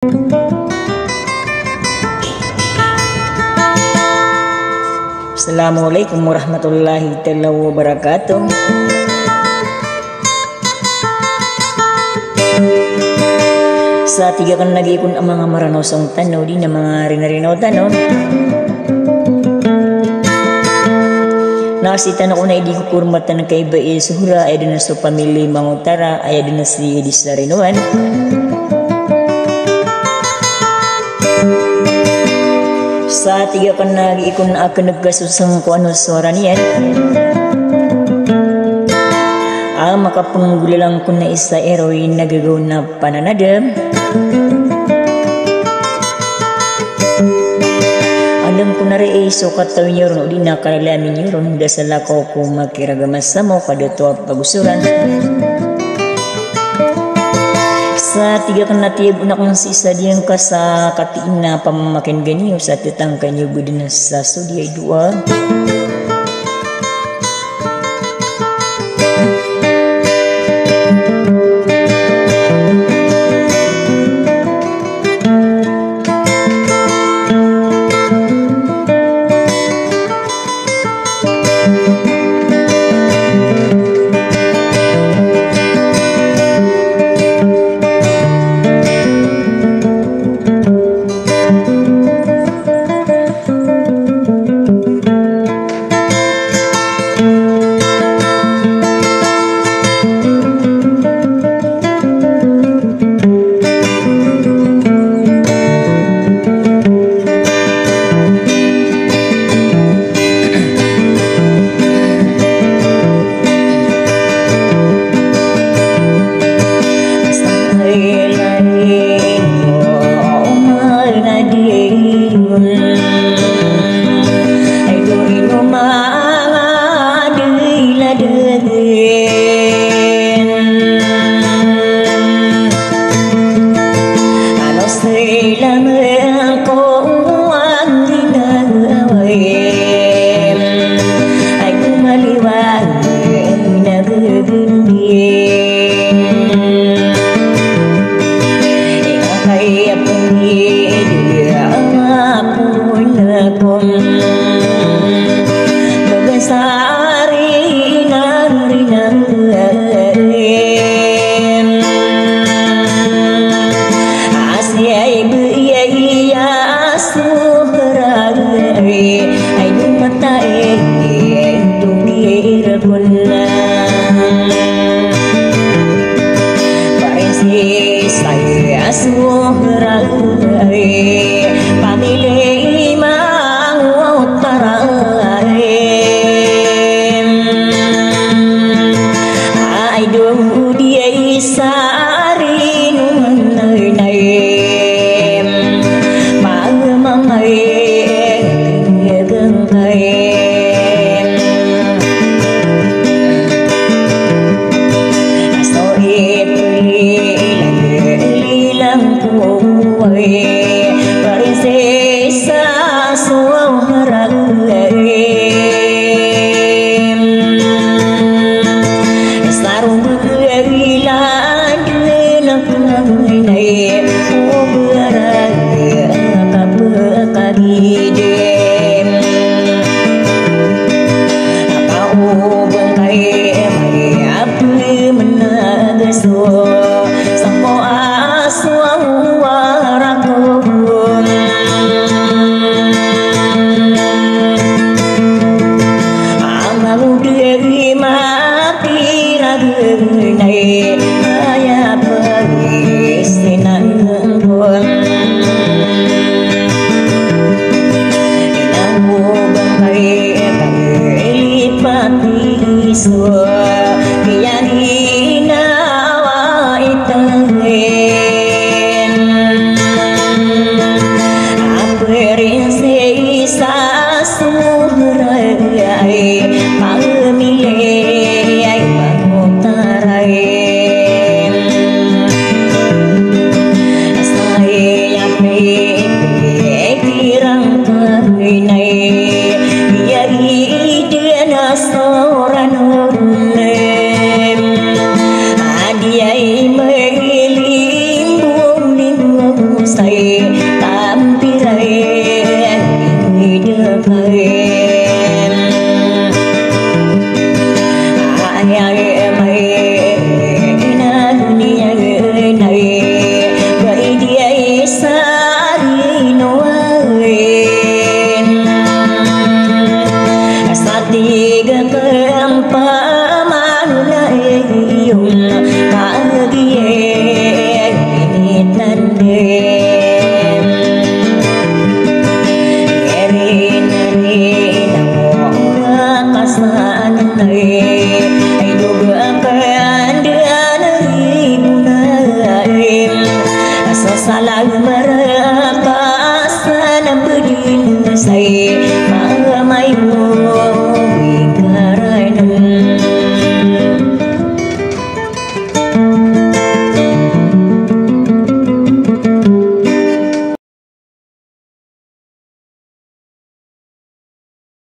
Assalamualaikum warahmatullahi wabarakatuh. Sa tiga kan lagi kun ang mga maranosong tanaw di na mga rinarinaw tanaw. Nakasitan ako na hindi ko kurmatan ng kaiba suhura ay din na sa pamilya mangutara ay din na si Edis na rinuan. Sa tiga kan lagi ikon akan nagkasusang ko ano suara niyan. Makapunggulalang ko na isa eroin nagagaw na pananadam. Alam ko na rin so katawin nyo ron o di nakalalamin nyo ron dasal ako kung makiragamas sa mo kadato at pagusuran. Sa tiga kan natiyab na kong si isa diyan ka sa katiin na pamamakin ganyo sa titang kanyo budin na sa sudi ay dua. Sang ko aswang warago mara